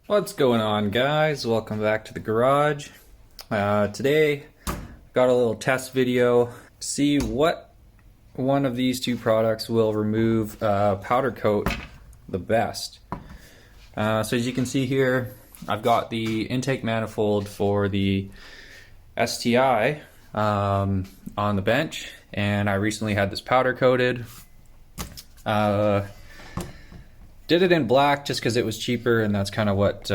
What's going on, guys? Welcome back to the garage. Today got a little test video to see what one of these two products will remove powder coat the best. So as you can see here, I've got the intake manifold for the STI on the bench, and I recently had this powder coated. Did it in black just because it was cheaper, and that's kind of what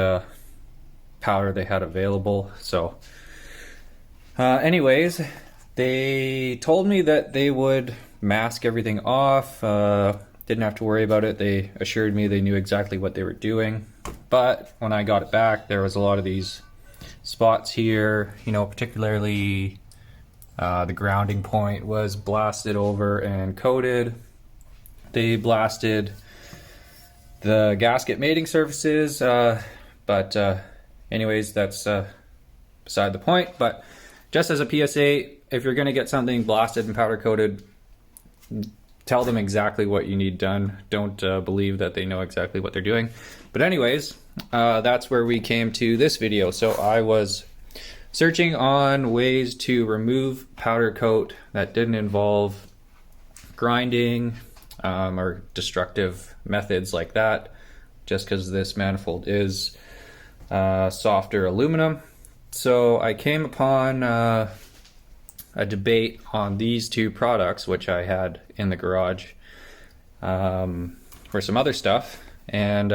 powder they had available. So anyways, they told me that they would mask everything off, didn't have to worry about it. They assured me they knew exactly what they were doing. But when I got it back, there was a lot of these spots here, you know, particularly the grounding point was blasted over and coated. They blasted the gasket mating surfaces, but anyways, that's beside the point. But just as a PSA, if you're going to get something blasted and powder coated, tell them exactly what you need done. Don't believe that they know exactly what they're doing. But anyways, that's where we came to this video. So I was searching on ways to remove powder coat that didn't involve grinding or destructive methods like that, just because this manifold is softer aluminum. So I came upon a debate on these two products, which I had in the garage for some other stuff, and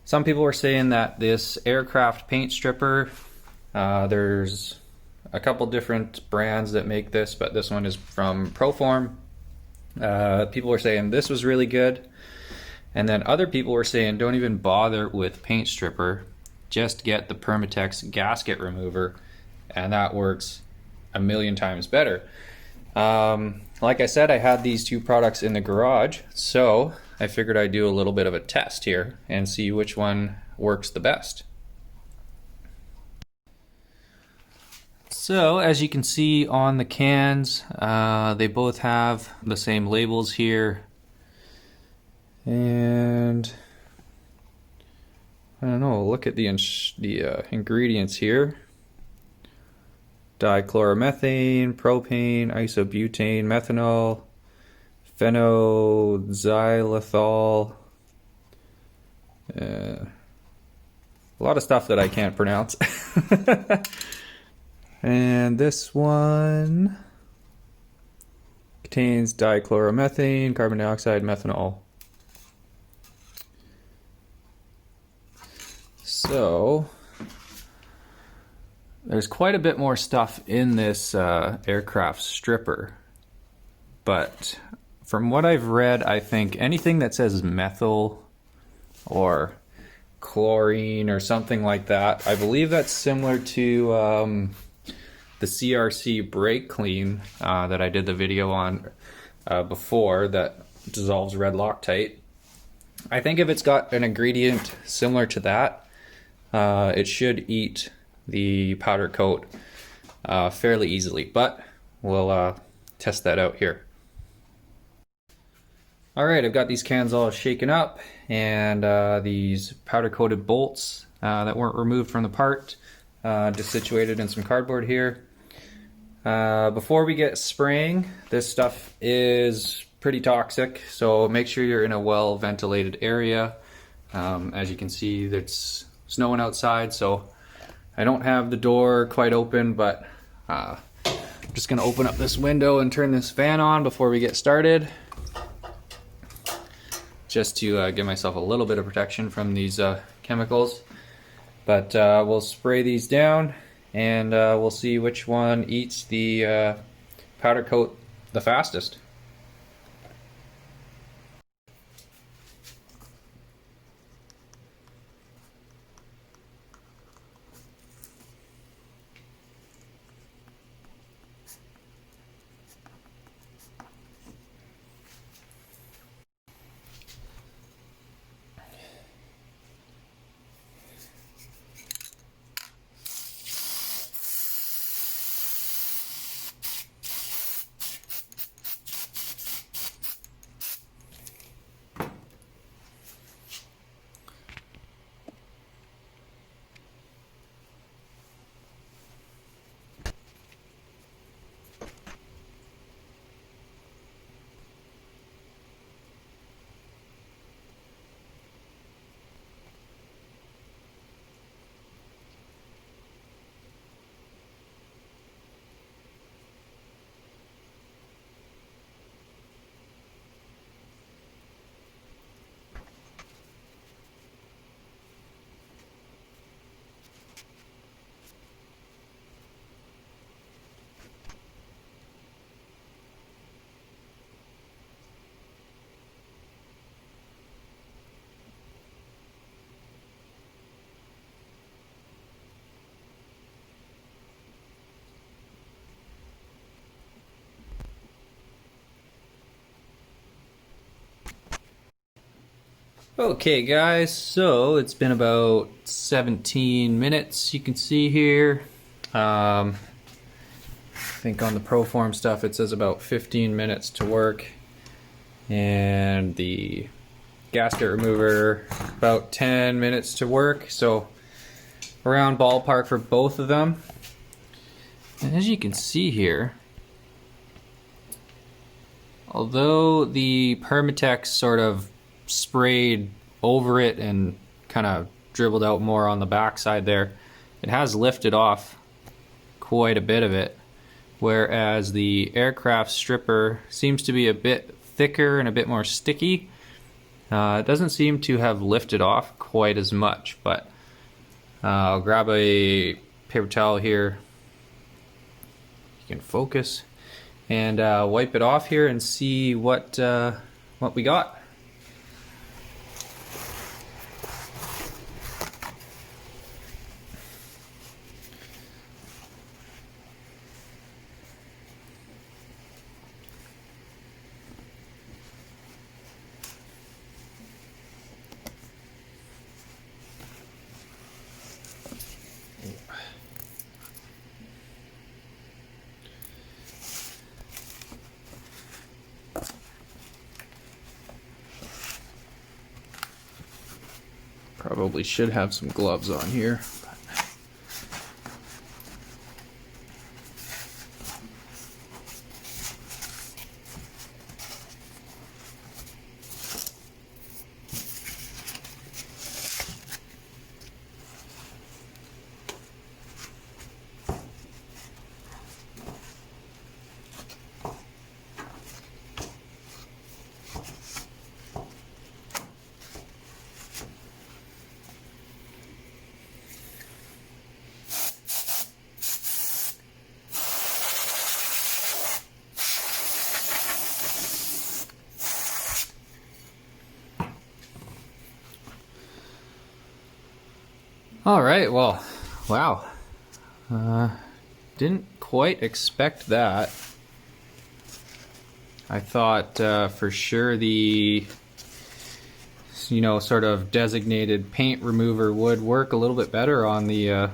some people were saying that this aircraft paint stripper, there's a couple different brands that make this, but this one is from Proform. People were saying this was really good, and then other people were saying don't even bother with paint stripper, just get the Permatex gasket remover, and that works a million times better. Like I said, I had these two products in the garage, so I figured I'd do a little bit of a test here and see which one works the best. So as you can see on the cans, they both have the same labels here, and I don't know, look at the ingredients here: dichloromethane, propane, isobutane, methanol, phenoxylethol, a lot of stuff that I can't pronounce. And this one contains dichloromethane, carbon dioxide, methanol. So there's quite a bit more stuff in this aircraft stripper, but from what I've read, I think anything that says methyl or chlorine or something like that, I believe that's similar to the CRC brake clean that I did the video on before, that dissolves red Loctite. I think if it's got an ingredient similar to that, it should eat the powder coat fairly easily, but we'll test that out here. Alright, I've got these cans all shaken up, and these powder coated bolts that weren't removed from the part just situated in some cardboard here. Before we get spraying, this stuff is pretty toxic, so make sure you're in a well ventilated area. As you can see, it's snowing outside, so I don't have the door quite open, but I'm just gonna open up this window and turn this fan on before we get started, just to give myself a little bit of protection from these chemicals. But we'll spray these down, and we'll see which one eats the powder coat the fastest. Okay guys, so it's been about 17 minutes, you can see here. I think on the Proform stuff it says about 15 minutes to work, and the gasket remover about 10 minutes to work, so around ballpark for both of them. And as you can see here, although the Permatex sort of sprayed over it and kind of dribbled out more on the backside there, it has lifted off quite a bit of it, whereas the aircraft stripper seems to be a bit thicker and a bit more sticky. It doesn't seem to have lifted off quite as much, but I'll grab a paper towel here, you can focus, and wipe it off here and see what we got. Probably should have some gloves on here. All right, well, wow. Didn't quite expect that. I thought for sure the, sort of designated paint remover would work a little bit better on the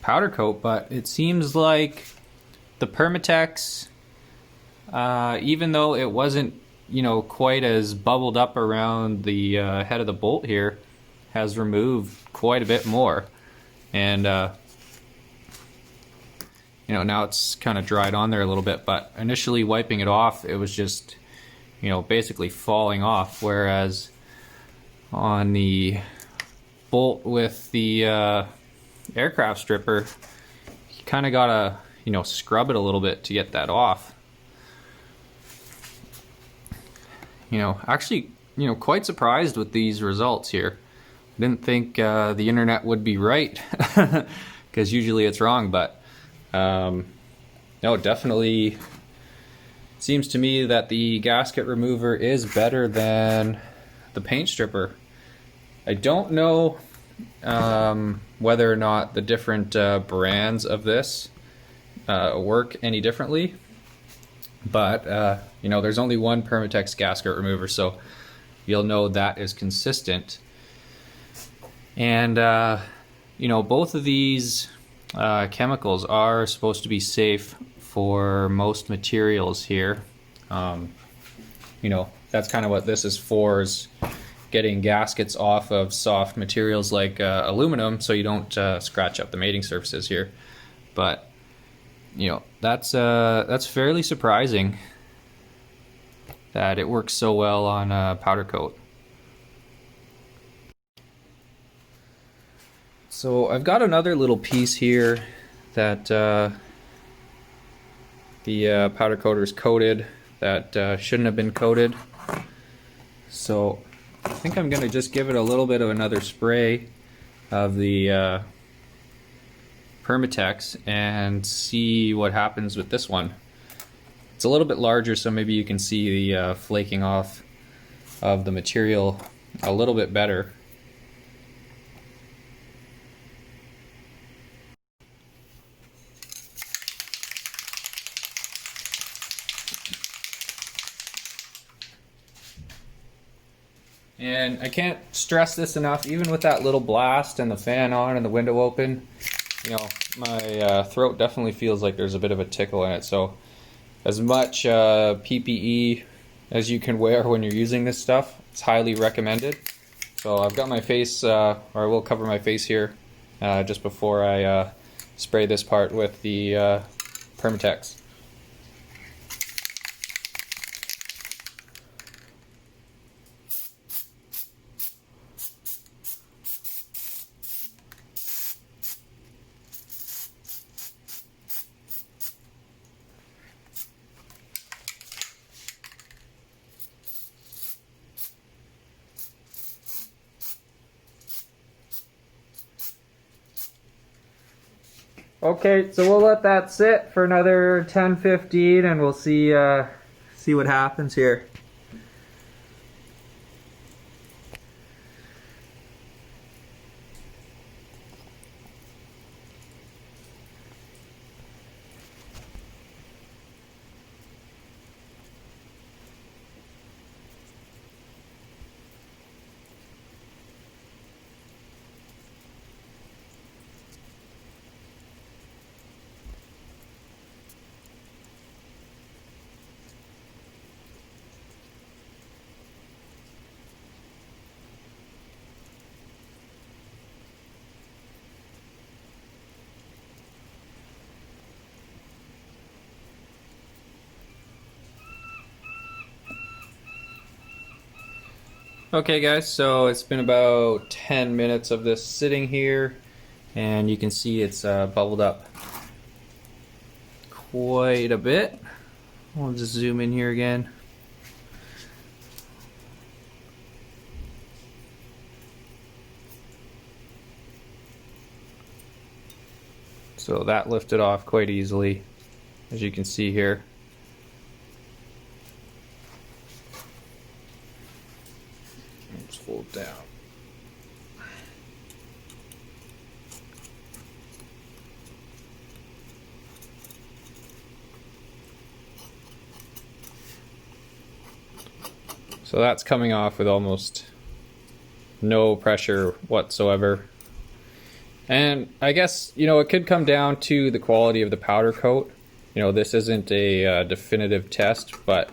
powder coat, but it seems like the Permatex, even though it wasn't, quite as bubbled up around the head of the bolt here, has removed quite a bit more, and now it's kind of dried on there a little bit, but initially wiping it off it was just basically falling off, whereas on the bolt with the aircraft stripper you kind of gotta scrub it a little bit to get that off. Actually quite surprised with these results here. Didn't think the internet would be right, because usually it's wrong, but no, definitely seems to me that the gasket remover is better than the paint stripper. I don't know whether or not the different brands of this work any differently, but there's only one Permatex gasket remover, so you'll know that is consistent. And both of these chemicals are supposed to be safe for most materials here. That's kind of what this is for, is getting gaskets off of soft materials like aluminum, so you don't scratch up the mating surfaces here. But that's fairly surprising that it works so well on powder coat. So I've got another little piece here that the powder coater is coated that shouldn't have been coated. So I think I'm going to just give it a little bit of another spray of the Permatex and see what happens with this one. It's a little bit larger, so maybe you can see the flaking off of the material a little bit better. And I can't stress this enough, even with that little blast and the fan on and the window open, you know, my throat definitely feels like there's a bit of a tickle in it. So as much PPE as you can wear when you're using this stuff, it's highly recommended. So I've got my face, or I will cover my face here just before I spray this part with the Permatex. Okay, so we'll let that sit for another 10-15 and we'll see what happens here. Okay guys, so it's been about 10 minutes of this sitting here, and you can see it's bubbled up quite a bit. I'll just zoom in here again. So that lifted off quite easily, as you can see here. Just fold down. So that's coming off with almost no pressure whatsoever. And I guess, you know, it could come down to the quality of the powder coat. You know, this isn't a definitive test, but,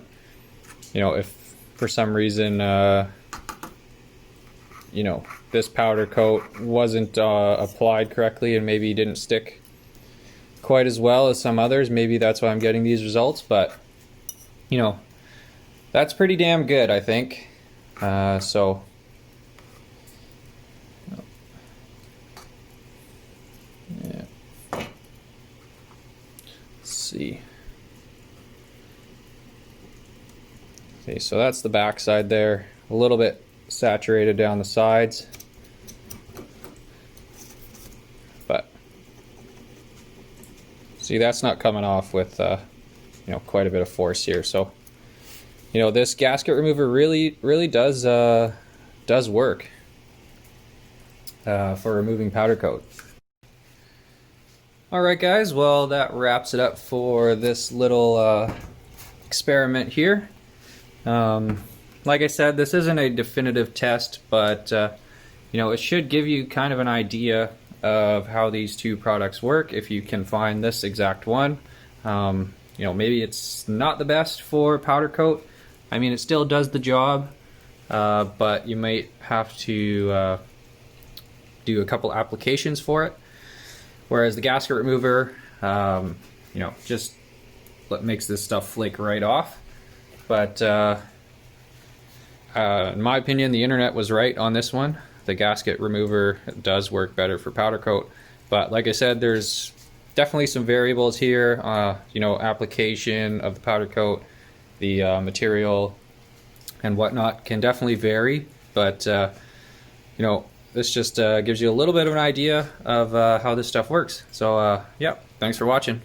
you know, if for some reason, you know, this powder coat wasn't applied correctly and maybe didn't stick quite as well as some others, maybe that's why I'm getting these results. But, you know, that's pretty damn good, I think. So yeah. Let's see. Okay, so that's the back side there. A little bit saturated down the sides, but see, that's not coming off with you know, quite a bit of force here. So, you know, this gasket remover really does work for removing powder coat. Alright guys, well that wraps it up for this little experiment here. Like I said, this isn't a definitive test, but you know, it should give you kind of an idea of how these two products work if you can find this exact one. You know, maybe it's not the best for powder coat. I mean, it still does the job, but you might have to do a couple applications for it. Whereas the gasket remover, you know, just makes this stuff flake right off. But in my opinion, the internet was right on this one. The gasket remover does work better for powder coat. But like I said, there's definitely some variables here. You know, application of the powder coat, the material and whatnot can definitely vary. But you know, this just gives you a little bit of an idea of how this stuff works. So yeah, thanks for watching.